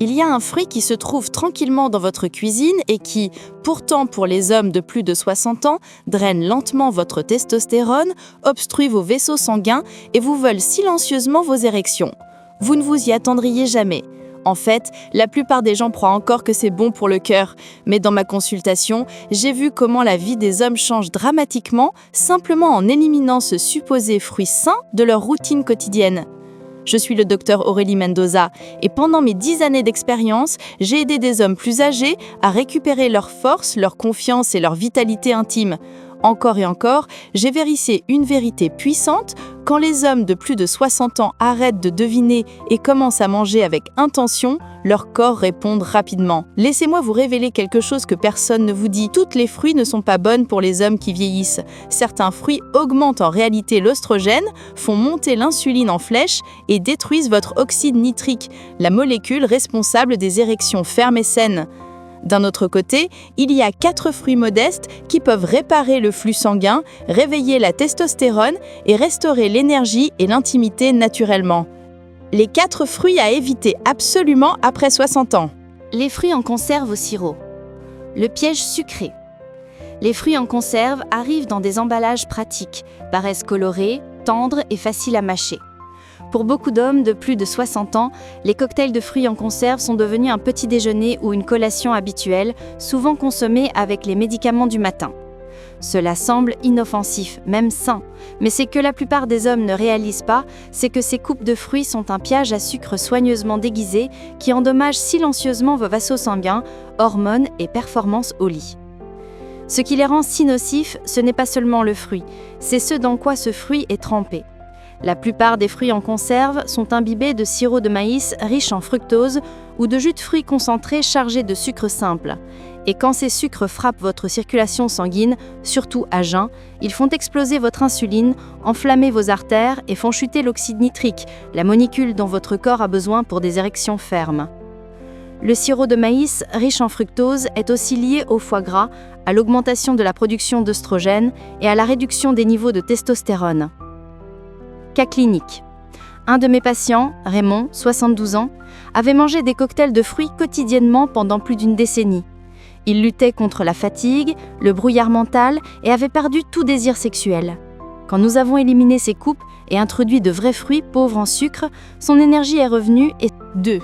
Il y a un fruit qui se trouve tranquillement dans votre cuisine et qui, pourtant pour les hommes de plus de 60 ans, draine lentement votre testostérone, obstrue vos vaisseaux sanguins et vous vole silencieusement vos érections. Vous ne vous y attendriez jamais. En fait, la plupart des gens croient encore que c'est bon pour le cœur, mais dans ma consultation, j'ai vu comment la vie des hommes change dramatiquement simplement en éliminant ce supposé fruit sain de leur routine quotidienne. Je suis le docteur Aurélie Mendoza et pendant mes 10 années d'expérience, j'ai aidé des hommes plus âgés à récupérer leur force, leur confiance et leur vitalité intime. Encore et encore, j'ai vérifié une vérité puissante: quand les hommes de plus de 60 ans arrêtent de deviner et commencent à manger avec intention, leur corps répond rapidement. Laissez-moi vous révéler quelque chose que personne ne vous dit. Toutes les fruits ne sont pas bonnes pour les hommes qui vieillissent. Certains fruits augmentent en réalité l'œstrogène, font monter l'insuline en flèche et détruisent votre oxyde nitrique, la molécule responsable des érections fermes et saines. D'un autre côté, il y a 4 fruits modestes qui peuvent réparer le flux sanguin, réveiller la testostérone et restaurer l'énergie et l'intimité naturellement. Les 4 fruits à éviter absolument après 60 ans. Les fruits en conserve au sirop. Le piège sucré. Les fruits en conserve arrivent dans des emballages pratiques, paraissent colorés, tendres et faciles à mâcher. Pour beaucoup d'hommes de plus de 60 ans, les cocktails de fruits en conserve sont devenus un petit déjeuner ou une collation habituelle, souvent consommée avec les médicaments du matin. Cela semble inoffensif, même sain, mais ce que la plupart des hommes ne réalisent pas, c'est que ces coupes de fruits sont un piège à sucre soigneusement déguisé qui endommage silencieusement vos vaisseaux sanguins, hormones et performances au lit. Ce qui les rend si nocifs, ce n'est pas seulement le fruit, c'est ce dans quoi ce fruit est trempé. La plupart des fruits en conserve sont imbibés de sirop de maïs riche en fructose ou de jus de fruits concentrés chargés de sucre simple. Et quand ces sucres frappent votre circulation sanguine, surtout à jeun, ils font exploser votre insuline, enflammer vos artères et font chuter l'oxyde nitrique, la molécule dont votre corps a besoin pour des érections fermes. Le sirop de maïs riche en fructose est aussi lié au foie gras, à l'augmentation de la production d'œstrogène et à la réduction des niveaux de testostérone. Cas clinique. Un de mes patients, Raymond, 72 ans, avait mangé des cocktails de fruits quotidiennement pendant plus d'une décennie. Il luttait contre la fatigue, le brouillard mental et avait perdu tout désir sexuel. Quand nous avons éliminé ces coupes et introduit de vrais fruits pauvres en sucre, son énergie est revenue et... 2.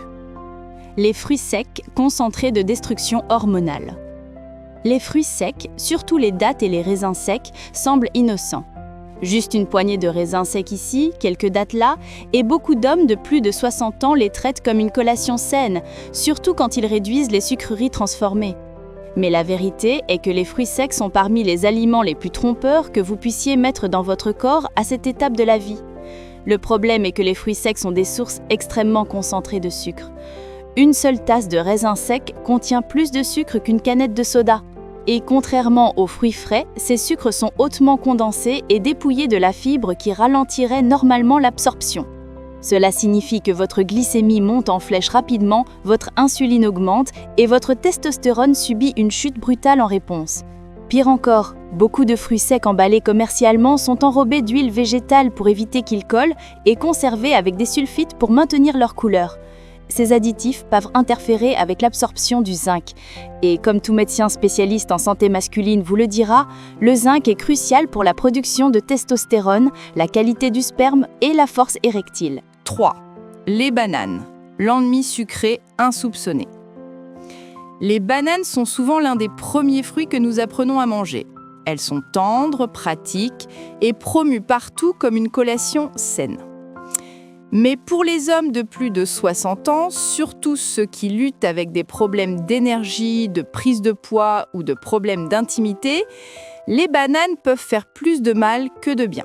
Les fruits secs concentrés de destruction hormonale. Les fruits secs, surtout les dattes et les raisins secs, semblent innocents. Juste une poignée de raisins secs ici, quelques dattes là, et beaucoup d'hommes de plus de 60 ans les traitent comme une collation saine, surtout quand ils réduisent les sucreries transformées. Mais la vérité est que les fruits secs sont parmi les aliments les plus trompeurs que vous puissiez mettre dans votre corps à cette étape de la vie. Le problème est que les fruits secs sont des sources extrêmement concentrées de sucre. Une seule tasse de raisins secs contient plus de sucre qu'une canette de soda. Et contrairement aux fruits frais, ces sucres sont hautement condensés et dépouillés de la fibre qui ralentirait normalement l'absorption. Cela signifie que votre glycémie monte en flèche rapidement, votre insuline augmente et votre testostérone subit une chute brutale en réponse. Pire encore, beaucoup de fruits secs emballés commercialement sont enrobés d'huile végétale pour éviter qu'ils collent et conservés avec des sulfites pour maintenir leur couleur. Ces additifs peuvent interférer avec l'absorption du zinc. Et comme tout médecin spécialiste en santé masculine vous le dira, le zinc est crucial pour la production de testostérone, la qualité du sperme et la force érectile. 3. Les bananes, l'ennemi sucré insoupçonné. Les bananes sont souvent l'un des premiers fruits que nous apprenons à manger. Elles sont tendres, pratiques et promues partout comme une collation saine. Mais pour les hommes de plus de 60 ans, surtout ceux qui luttent avec des problèmes d'énergie, de prise de poids ou de problèmes d'intimité, les bananes peuvent faire plus de mal que de bien.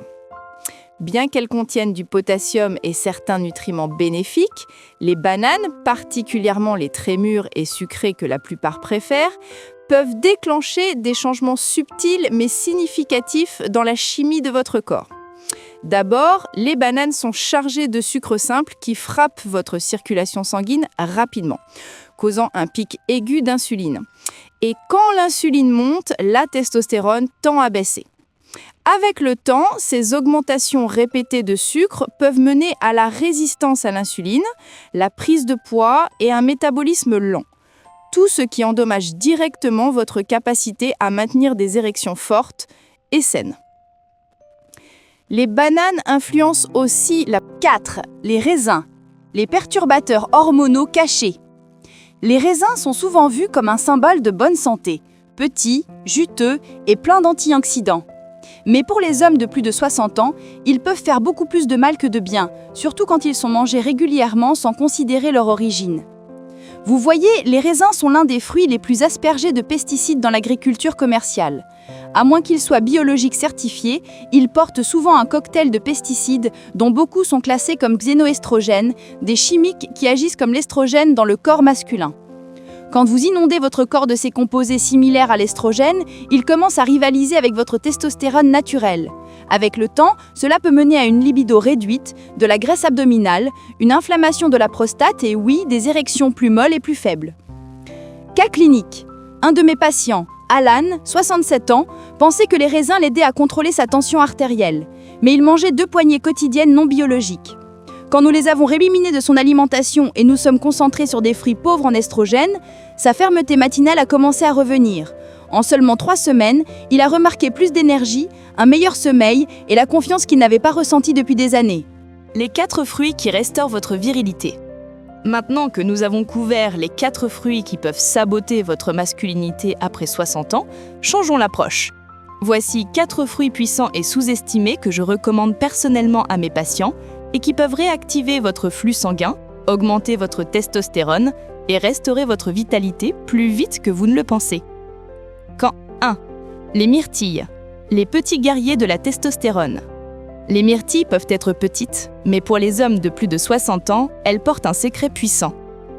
Bien qu'elles contiennent du potassium et certains nutriments bénéfiques, les bananes, particulièrement les très mûres et sucrées que la plupart préfèrent, peuvent déclencher des changements subtils mais significatifs dans la chimie de votre corps. D'abord, les bananes sont chargées de sucre simple qui frappe votre circulation sanguine rapidement, causant un pic aigu d'insuline. Et quand l'insuline monte, la testostérone tend à baisser. Avec le temps, ces augmentations répétées de sucre peuvent mener à la résistance à l'insuline, la prise de poids et un métabolisme lent. Tout ce qui endommage directement votre capacité à maintenir des érections fortes et saines. Les bananes influencent aussi la 4. Les raisins. Les perturbateurs hormonaux cachés. Les raisins sont souvent vus comme un symbole de bonne santé, petits, juteux et pleins d'antioxydants. Mais pour les hommes de plus de 60 ans, ils peuvent faire beaucoup plus de mal que de bien, surtout quand ils sont mangés régulièrement sans considérer leur origine. Vous voyez, les raisins sont l'un des fruits les plus aspergés de pesticides dans l'agriculture commerciale. À moins qu'ils soient biologiques certifiés, ils portent souvent un cocktail de pesticides dont beaucoup sont classés comme xénoestrogènes, des chimiques qui agissent comme l'estrogène dans le corps masculin. Quand vous inondez votre corps de ces composés similaires à l'estrogène, ils commencent à rivaliser avec votre testostérone naturelle. Avec le temps, cela peut mener à une libido réduite, de la graisse abdominale, une inflammation de la prostate et oui, des érections plus molles et plus faibles. Cas clinique. Un de mes patients, Alan, 67 ans, pensait que les raisins l'aidaient à contrôler sa tension artérielle, mais il mangeait 2 poignées quotidiennes non biologiques. Quand nous les avons rééliminés de son alimentation et nous sommes concentrés sur des fruits pauvres en estrogène, sa fermeté matinale a commencé à revenir. En seulement 3 semaines, il a remarqué plus d'énergie, un meilleur sommeil et la confiance qu'il n'avait pas ressentie depuis des années. Les 4 fruits qui restaurent votre virilité. Maintenant que nous avons couvert les 4 fruits qui peuvent saboter votre masculinité après 60 ans, changeons l'approche. Voici 4 fruits puissants et sous-estimés que je recommande personnellement à mes patients et qui peuvent réactiver votre flux sanguin, augmenter votre testostérone et restaurer votre vitalité plus vite que vous ne le pensez. 1. Les myrtilles, les petits guerriers de la testostérone. Les myrtilles peuvent être petites, mais pour les hommes de plus de 60 ans, elles portent un secret puissant.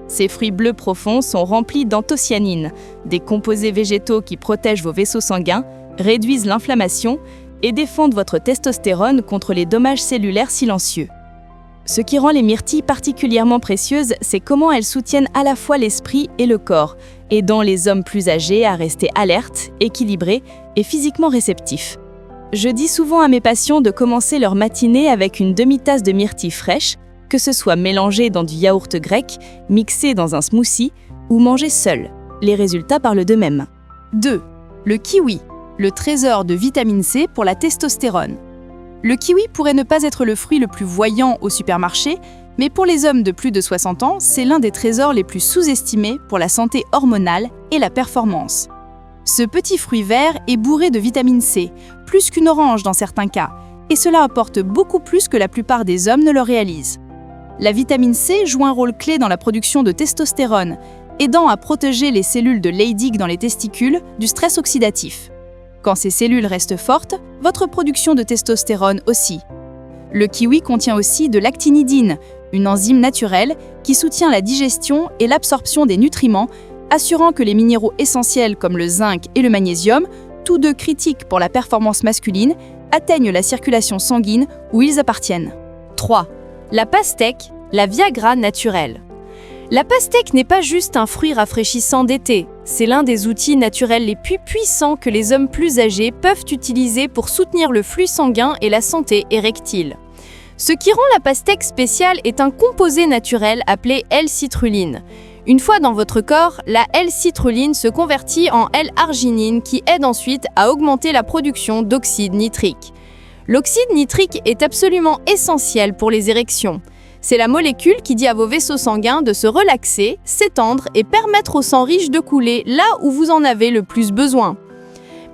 Ces fruits bleus profonds sont remplis d'anthocyanines, des composés végétaux qui protègent vos vaisseaux sanguins, réduisent l'inflammation et défendent votre testostérone contre les dommages cellulaires silencieux. Ce qui rend les myrtilles particulièrement précieuses, c'est comment elles soutiennent à la fois l'esprit et le corps, aidant les hommes plus âgés à rester alertes, équilibrés et physiquement réceptifs. Je dis souvent à mes patients de commencer leur matinée avec une demi-tasse de myrtilles fraîches, que ce soit mélangé dans du yaourt grec, mixé dans un smoothie ou mangé seul. Les résultats parlent d'eux-mêmes. 2. Le kiwi, le trésor de vitamine C pour la testostérone. Le kiwi pourrait ne pas être le fruit le plus voyant au supermarché, mais pour les hommes de plus de 60 ans, c'est l'un des trésors les plus sous-estimés pour la santé hormonale et la performance. Ce petit fruit vert est bourré de vitamine C, plus qu'une orange dans certains cas, et cela apporte beaucoup plus que la plupart des hommes ne le réalisent. La vitamine C joue un rôle clé dans la production de testostérone, aidant à protéger les cellules de Leydig dans les testicules du stress oxydatif. Quand ces cellules restent fortes, votre production de testostérone aussi. Le kiwi contient aussi de l'actinidine, une enzyme naturelle qui soutient la digestion et l'absorption des nutriments, assurant que les minéraux essentiels comme le zinc et le magnésium, tous deux critiques pour la performance masculine, atteignent la circulation sanguine où ils appartiennent. 3. La pastèque, la Viagra naturelle. La pastèque n'est pas juste un fruit rafraîchissant d'été, c'est l'un des outils naturels les plus puissants que les hommes plus âgés peuvent utiliser pour soutenir le flux sanguin et la santé érectile. Ce qui rend la pastèque spéciale est un composé naturel appelé L-citrulline. Une fois dans votre corps, la L-citrulline se convertit en L-arginine qui aide ensuite à augmenter la production d'oxyde nitrique. L'oxyde nitrique est absolument essentiel pour les érections. C'est la molécule qui dit à vos vaisseaux sanguins de se relaxer, s'étendre et permettre au sang riche de couler là où vous en avez le plus besoin.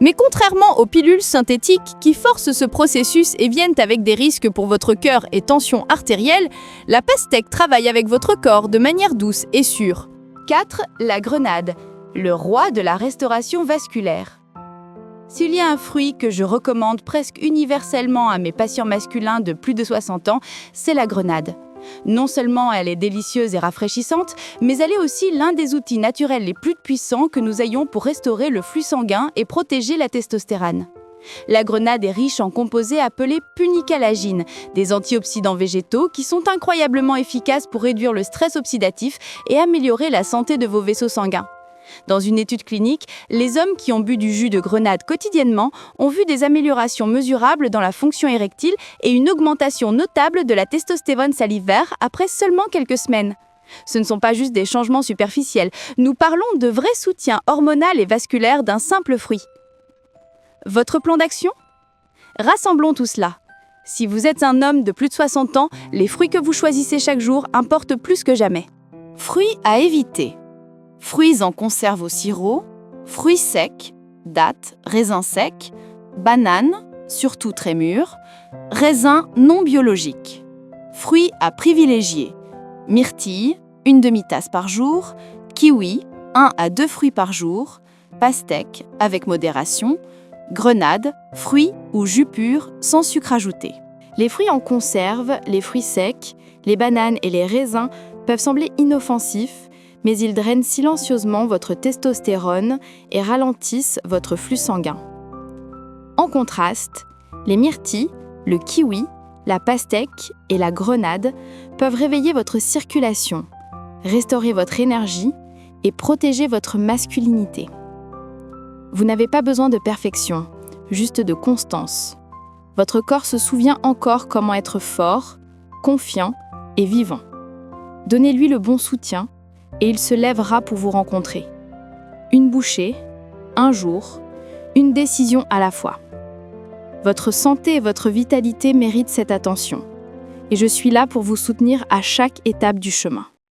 Mais contrairement aux pilules synthétiques qui forcent ce processus et viennent avec des risques pour votre cœur et tension artérielle, la pastèque travaille avec votre corps de manière douce et sûre. 4. La grenade, le roi de la restauration vasculaire. S'il y a un fruit que je recommande presque universellement à mes patients masculins de plus de 60 ans, c'est la grenade. Non seulement elle est délicieuse et rafraîchissante, mais elle est aussi l'un des outils naturels les plus puissants que nous ayons pour restaurer le flux sanguin et protéger la testostérone. La grenade est riche en composés appelés punicalagines, des antioxydants végétaux qui sont incroyablement efficaces pour réduire le stress oxydatif et améliorer la santé de vos vaisseaux sanguins. Dans une étude clinique, les hommes qui ont bu du jus de grenade quotidiennement ont vu des améliorations mesurables dans la fonction érectile et une augmentation notable de la testostérone salivaire après seulement quelques semaines. Ce ne sont pas juste des changements superficiels, nous parlons de vrai soutien hormonal et vasculaire d'un simple fruit. Votre plan d'action ? Rassemblons tout cela. Si vous êtes un homme de plus de 60 ans, les fruits que vous choisissez chaque jour importent plus que jamais. Fruits à éviter. Fruits en conserve au sirop, fruits secs, dattes, raisins secs, bananes, surtout très mûres, raisins non biologiques. Fruits à privilégier. Myrtille, 1 demi-tasse par jour, kiwi, 1 à 2 fruits par jour, pastèque, avec modération, grenade, fruits ou jus pur sans sucre ajouté. Les fruits en conserve, les fruits secs, les bananes et les raisins peuvent sembler inoffensifs, mais ils drainent silencieusement votre testostérone et ralentissent votre flux sanguin. En contraste, les myrtilles, le kiwi, la pastèque et la grenade peuvent réveiller votre circulation, restaurer votre énergie et protéger votre masculinité. Vous n'avez pas besoin de perfection, juste de constance. Votre corps se souvient encore comment être fort, confiant et vivant. Donnez-lui le bon soutien et il se lèvera pour vous rencontrer. Une bouchée, un jour, une décision à la fois. Votre santé et votre vitalité méritent cette attention. Et je suis là pour vous soutenir à chaque étape du chemin.